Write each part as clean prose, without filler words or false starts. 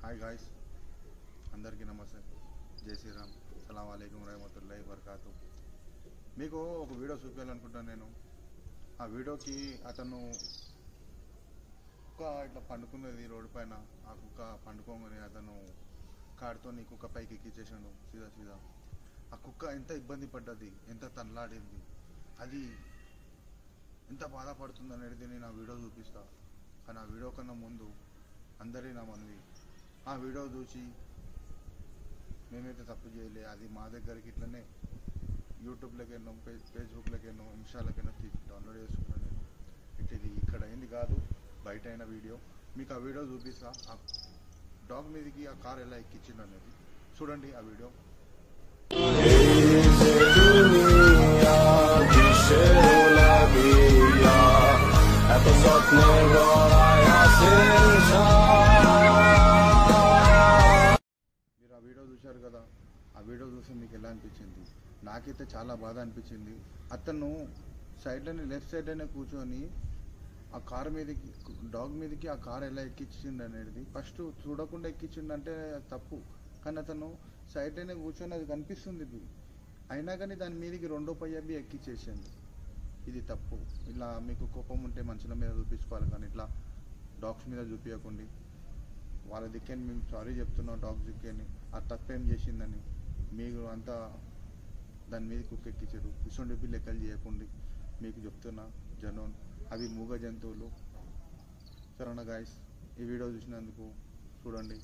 Hi guys, అందరికీ నమస్తే. జై శ్రీరామ్. సలాం అలైకుం రహమతుల్లాహి వబర్కాతు. మీకు ఒక వీడియో చూపించాలనుకుంటాను నేను. ఆ వీడియోకి అతను కుక్క ఇట్లా పండుకున్నది రోడ్డు పైన. ఆ కుక్క పండుకోగానే అతను కాడుతో కుక్క పైకి ఎక్కించేసాడు సీదా సీదా. ఆ కుక్క ఎంత ఇబ్బంది పడ్డది, ఎంత తన్లాడింది, అది ఎంత బాధపడుతుంది అనేది నేను ఆ వీడియో చూపిస్తా. కానీ ఆ వీడియో కన్నా ముందు అందరి నా మనవి, ఆ వీడియో చూసి మేమైతే తప్పు చేయలే, అది మా దగ్గరికి ఇట్లనే యూట్యూబ్లోకి ఎన్నో ఫేస్బుక్లోకి ఎన్నో ఇన్స్టాలకైనా డౌన్లోడ్ చేసుకున్నాను నేను. ఇది ఇక్కడ అయింది కాదు, బయట అయిన వీడియో. మీకు ఆ వీడియో చూపిస్తా. ఆ డాగ్ మీదకి ఆ కార్ ఎలా ఎక్కించింది అనేది చూడండి ఆ వీడియో. మీరు ఆ వీడియో చూశారు కదా, ఆ వీడియో చూసి మీకు ఎలా అనిపించింది? నాకైతే చాలా బాధ అనిపించింది. అతను సైడ్లోనే లెఫ్ట్ సైడ్లోనే కూర్చొని ఆ కార్ మీదకి, డాగ్ మీదకి ఆ కార్ ఎలా ఎక్కించింది అనేది ఫస్ట్ చూడకుండా ఎక్కించిండంటే తప్పు. కానీ అతను సైడ్లోనే కూర్చొని అది కనిపిస్తుంది, అయినా కానీ దాని మీదకి రెండో పయ్యబి ఎక్కించేసింది. ఇది తప్పు. ఇలా మీకు కోపం ఉంటే మనుషుల మీద చూపించుకోవాలి, కానీ ఇట్లా డాగ్స్ మీద చూపించకండి. వాళ్ళ దిక్కని మేము సారీ చెప్తున్నాం, డాగ్స్ దిక్కని ఆ తప్పేం చేసిందని. మీరు అంతా దాని మీద కుక్క ఎక్కించారు, ఇటువంటి లెక్కలు చేయకండి మీకు చెప్తున్నా. జనోన్ అవి మూగ జంతువులు. సరేనా గాయస్, ఈ వీడియో చూసినందుకు చూడండి.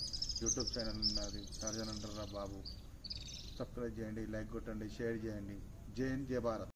యూట్యూబ్ ఛానల్ ఉన్నది, సర్జన్ అంటారా బాబు. సబ్స్క్రైబ్ చేయండి, లైక్ కొట్టండి, షేర్ చేయండి. జై హింద్, జై భారత్.